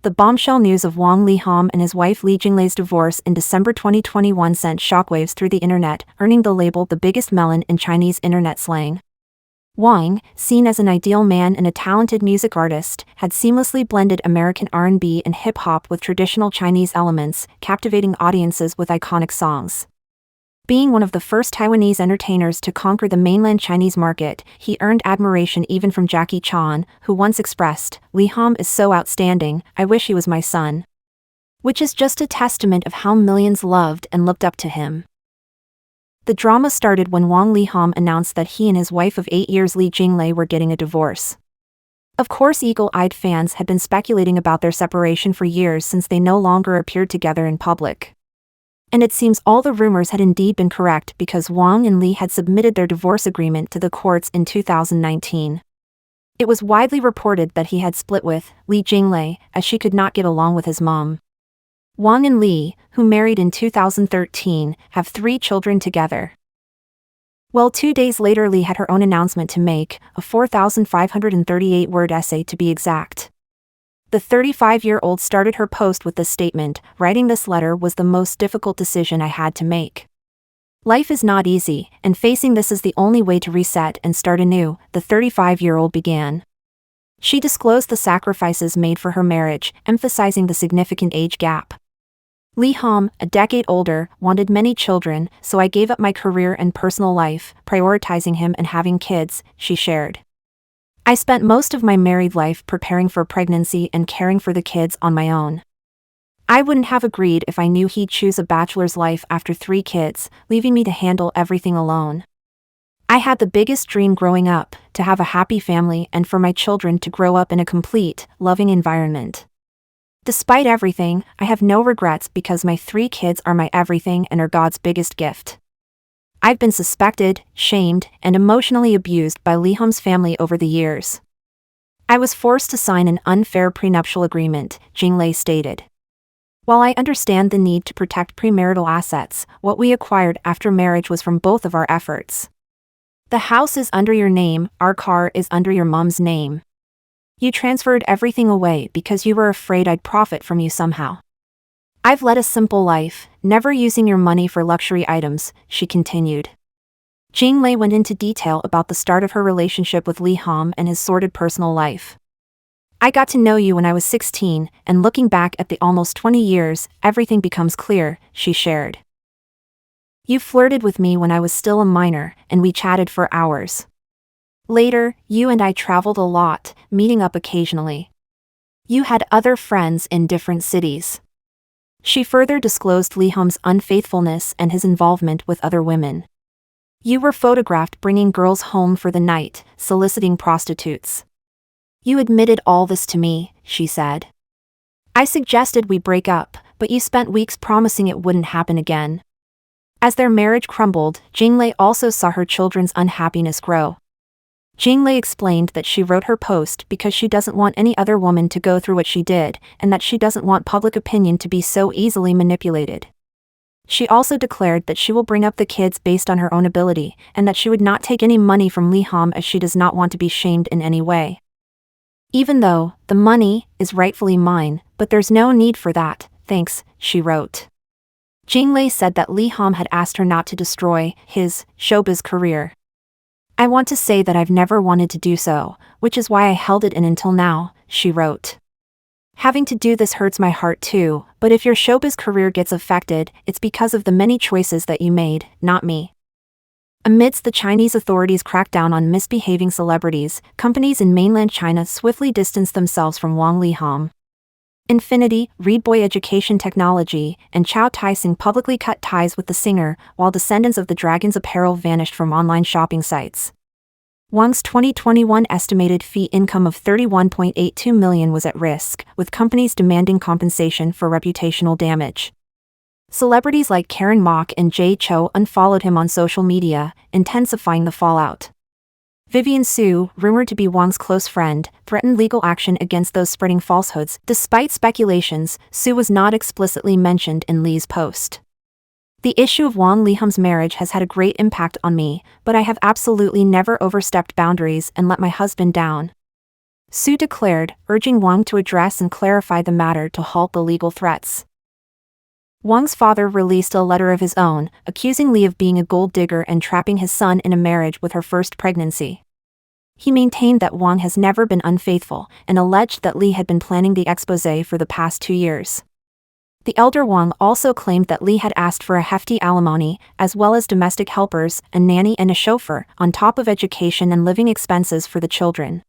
The bombshell news of Wang Leehom and his wife Li Jinglei's divorce in December 2021 sent shockwaves through the internet, earning the label the biggest melon in Chinese internet slang. Wang, seen as an ideal man and a talented music artist, had seamlessly blended American R&B and hip-hop with traditional Chinese elements, captivating audiences with iconic songs. Being one of the first Taiwanese entertainers to conquer the mainland Chinese market, he earned admiration even from Jackie Chan, who once expressed, "Leehom is so outstanding, I wish he was my son." Which is just a testament of how millions loved and looked up to him. The drama started when Wang Leehom announced that he and his wife of 8 years Li Jinglei were getting a divorce. Of course, eagle-eyed fans had been speculating about their separation for years since they no longer appeared together in public. And it seems all the rumors had indeed been correct because Wang and Li had submitted their divorce agreement to the courts in 2019. It was widely reported that he had split with Li Jinglei, as she could not get along with his mom. Wang and Li, who married in 2013, have 3 children together. Well, 2 days later Li had her own announcement to make, a 4,538-word essay to be exact. The 35-year-old started her post with this statement, "Writing this letter was the most difficult decision I had to make. Life is not easy, and facing this is the only way to reset and start anew," the 35-year-old began. She disclosed the sacrifices made for her marriage, emphasizing the significant age gap. Leehom, a decade older, wanted many children, so I gave up my career and personal life, prioritizing him and having kids, she shared. I spent most of my married life preparing for pregnancy and caring for the kids on my own. I wouldn't have agreed if I knew he'd choose a bachelor's life after 3 kids, leaving me to handle everything alone. I had the biggest dream growing up, to have a happy family and for my children to grow up in a complete, loving environment. Despite everything, I have no regrets because my 3 kids are my everything and are God's biggest gift. I've been suspected, shamed, and emotionally abused by Leehom's family over the years. I was forced to sign an unfair prenuptial agreement, Jinglei stated. While I understand the need to protect premarital assets, what we acquired after marriage was from both of our efforts. The house is under your name, our car is under your mom's name. You transferred everything away because you were afraid I'd profit from you somehow. I've led a simple life, never using your money for luxury items, she continued. Jinglei went into detail about the start of her relationship with Leehom and his sordid personal life. I got to know you when I was 16, and looking back at the almost 20 years, everything becomes clear, she shared. You flirted with me when I was still a minor, and we chatted for hours. Later, you and I traveled a lot, meeting up occasionally. You had other friends in different cities. She further disclosed Leehom's unfaithfulness and his involvement with other women. You were photographed bringing girls home for the night, soliciting prostitutes. You admitted all this to me, she said. I suggested we break up, but you spent weeks promising it wouldn't happen again. As their marriage crumbled, Jinglei also saw her children's unhappiness grow. Jinglei explained that she wrote her post because she doesn't want any other woman to go through what she did, and that she doesn't want public opinion to be so easily manipulated. She also declared that she will bring up the kids based on her own ability, and that she would not take any money from Leehom as she does not want to be shamed in any way. Even though, the money is rightfully mine, but there's no need for that, thanks, she wrote. Jinglei said that Leehom had asked her not to destroy his showbiz career. I want to say that I've never wanted to do so, which is why I held it in until now, she wrote. Having to do this hurts my heart too, but if your showbiz career gets affected, it's because of the many choices that you made, not me. Amidst the Chinese authorities' crackdown on misbehaving celebrities, companies in mainland China swiftly distanced themselves from Wang Leehom. Infinity, Reed Boy Education Technology, and Chow Tai-sing publicly cut ties with the singer, while descendants of the Dragon's apparel vanished from online shopping sites. Wang's 2021 estimated fee income of $31.82 million was at risk, with companies demanding compensation for reputational damage. Celebrities like Karen Mok and Jay Chou unfollowed him on social media, intensifying the fallout. Vivian Su, rumored to be Wang's close friend, threatened legal action against those spreading falsehoods. Despite speculations, Su was not explicitly mentioned in Lee's post. The issue of Wang Leehom's marriage has had a great impact on me, but I have absolutely never overstepped boundaries and let my husband down. Su declared, urging Wang to address and clarify the matter to halt the legal threats. Wang's father released a letter of his own, accusing Lee of being a gold digger and trapping his son in a marriage with her first pregnancy. He maintained that Wang has never been unfaithful, and alleged that Lee had been planning the exposé for the past 2 years. The elder Wang also claimed that Lee had asked for a hefty alimony, as well as domestic helpers, a nanny and a chauffeur, on top of education and living expenses for the children.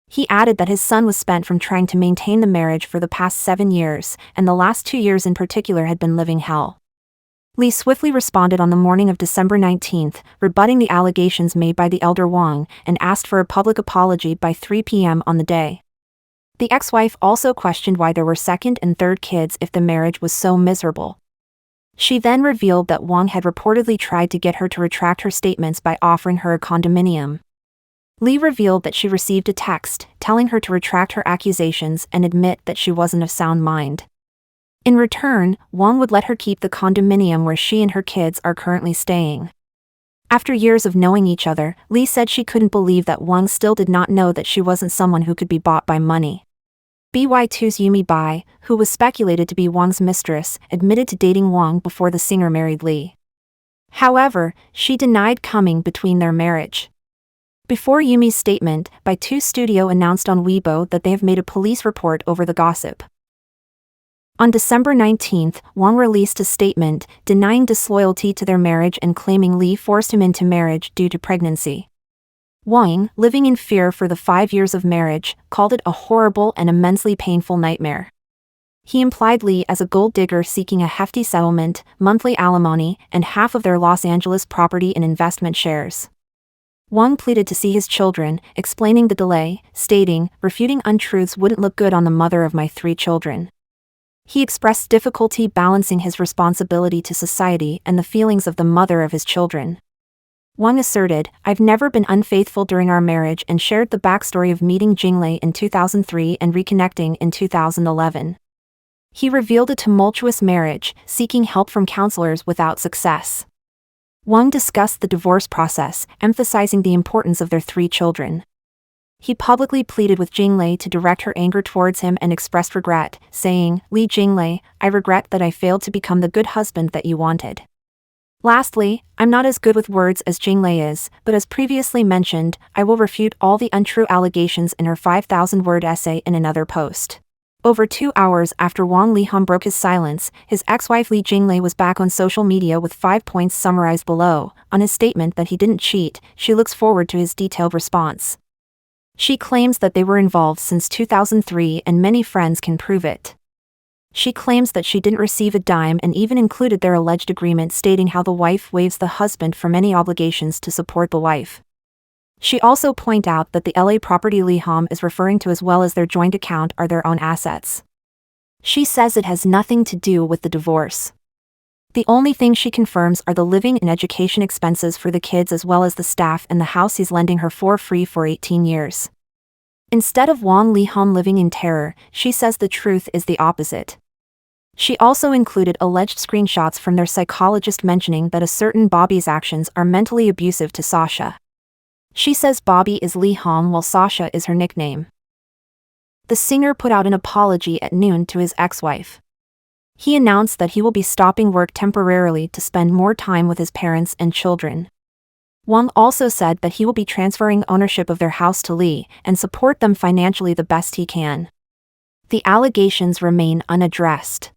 He added that his son was spent from trying to maintain the marriage for the past 7 years, and the last 2 years in particular had been living hell. Lee swiftly responded on the morning of December 19, rebutting the allegations made by the elder Wang, and asked for a public apology by 3 p.m. on the day. The ex-wife also questioned why there were second and third kids if the marriage was so miserable. She then revealed that Wang had reportedly tried to get her to retract her statements by offering her a condominium. Lee revealed that she received a text telling her to retract her accusations and admit that she wasn't of sound mind. In return, Wang would let her keep the condominium where she and her kids are currently staying. After years of knowing each other, Lee said she couldn't believe that Wang still did not know that she wasn't someone who could be bought by money. BY2's Yumi Bai, who was speculated to be Wang's mistress, admitted to dating Wang before the singer married Lee. However, she denied coming between their marriage. Before Yumi's statement, BY2 Studio announced on Weibo that they have made a police report over the gossip. On December 19, Wang released a statement denying disloyalty to their marriage and claiming Lee forced him into marriage due to pregnancy. Wang, living in fear for the 5 years of marriage, called it a horrible and immensely painful nightmare. He implied Lee as a gold digger seeking a hefty settlement, monthly alimony, and half of their Los Angeles property and investment shares. Wang pleaded to see his children, explaining the delay, stating, "Refuting untruths wouldn't look good on the mother of my 3 children." He expressed difficulty balancing his responsibility to society and the feelings of the mother of his children. Wang asserted, "I've never been unfaithful during our marriage," and shared the backstory of meeting Jinglei in 2003 and reconnecting in 2011. He revealed a tumultuous marriage, seeking help from counselors without success. Wang discussed the divorce process, emphasizing the importance of their 3 children. He publicly pleaded with Jinglei to direct her anger towards him and expressed regret, saying, "Lee Jinglei, I regret that I failed to become the good husband that you wanted." Lastly, "I'm not as good with words as Jinglei is, but as previously mentioned, I will refute all the untrue allegations in her 5,000-word essay in another post." Over 2 hours after Wang Leehom broke his silence, his ex-wife Lee Jinglei was back on social media with 5 points summarized below. On his statement that he didn't cheat, she looks forward to his detailed response. She claims that they were involved since 2003 and many friends can prove it. She claims that she didn't receive a dime and even included their alleged agreement stating how the wife waives the husband from any obligations to support the wife. She also pointed out that the LA property Leehom is referring to as well as their joint account are their own assets. She says it has nothing to do with the divorce. The only thing she confirms are the living and education expenses for the kids as well as the staff and the house he's lending her for free for 18 years. Instead of Wang Leehom living in terror, she says the truth is the opposite. She also included alleged screenshots from their psychologist mentioning that a certain Bobby's actions are mentally abusive to Sasha. She says Bobby is Leehom while Sasha is her nickname. The singer put out an apology at noon to his ex-wife. He announced that he will be stopping work temporarily to spend more time with his parents and children. Wang also said that he will be transferring ownership of their house to Lee and support them financially the best he can. The allegations remain unaddressed.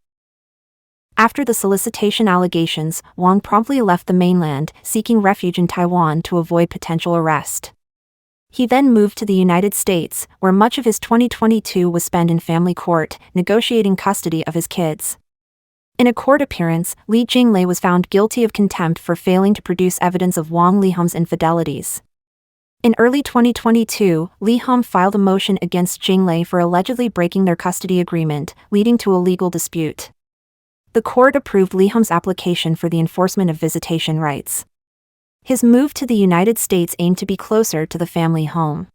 After the solicitation allegations, Wang promptly left the mainland, seeking refuge in Taiwan to avoid potential arrest. He then moved to the United States, where much of his 2022 was spent in family court, negotiating custody of his kids. In a court appearance, Lee Jinglei was found guilty of contempt for failing to produce evidence of Wang Leehom's infidelities. In early 2022, Leehom filed a motion against Jinglei for allegedly breaking their custody agreement, leading to a legal dispute. The court approved Leehom's application for the enforcement of visitation rights. His move to the United States aimed to be closer to the family home.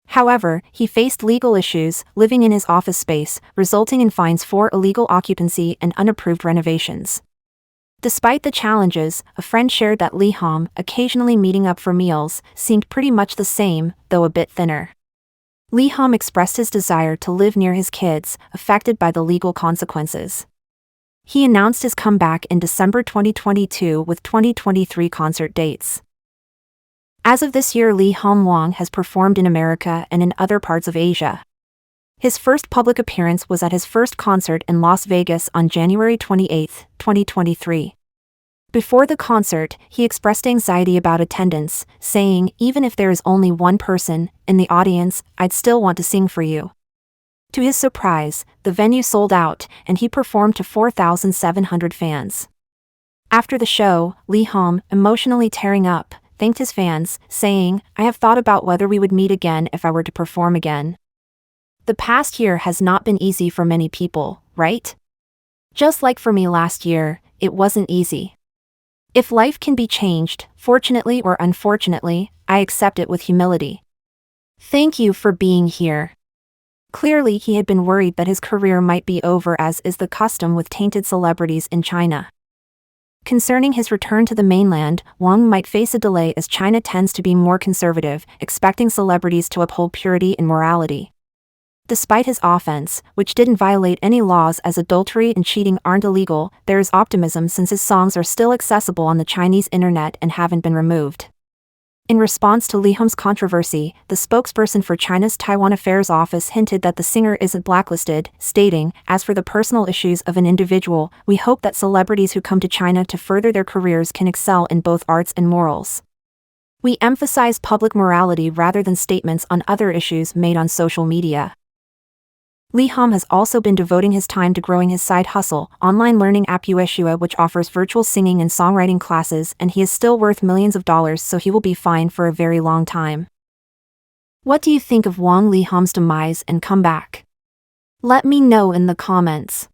However, he faced legal issues, living in his office space, resulting in fines for illegal occupancy and unapproved renovations. Despite the challenges, a friend shared that Leehom, occasionally meeting up for meals, seemed pretty much the same, though a bit thinner. Leehom expressed his desire to live near his kids, affected by the legal consequences. He announced his comeback in December 2022 with 2023 concert dates. As of this year, Leehom Wang has performed in America and in other parts of Asia. His first public appearance was at his first concert in Las Vegas on January 28, 2023. Before the concert, he expressed anxiety about attendance, saying, "Even if there is only one person in the audience, I'd still want to sing for you." To his surprise, the venue sold out, and he performed to 4,700 fans. After the show, Leehom, emotionally tearing up, thanked his fans, saying, "I have thought about whether we would meet again if I were to perform again. The past year has not been easy for many people, right? Just like for me last year, it wasn't easy. If life can be changed, fortunately or unfortunately, I accept it with humility. Thank you for being here." Clearly, he had been worried that his career might be over, as is the custom with tainted celebrities in China. Concerning his return to the mainland, Wang might face a delay as China tends to be more conservative, expecting celebrities to uphold purity and morality. Despite his offense, which didn't violate any laws as adultery and cheating aren't illegal, there is optimism since his songs are still accessible on the Chinese internet and haven't been removed. In response to Leehom's controversy, the spokesperson for China's Taiwan Affairs Office hinted that the singer isn't blacklisted, stating, "As for the personal issues of an individual, we hope that celebrities who come to China to further their careers can excel in both arts and morals. We emphasize public morality rather than statements on other issues made on social media." Leehom has also been devoting his time to growing his side hustle, online learning app Yueshua, which offers virtual singing and songwriting classes, and he is still worth millions of dollars, so he will be fine for a very long time. What do you think of Wang Leehom's demise and comeback? Let me know in the comments.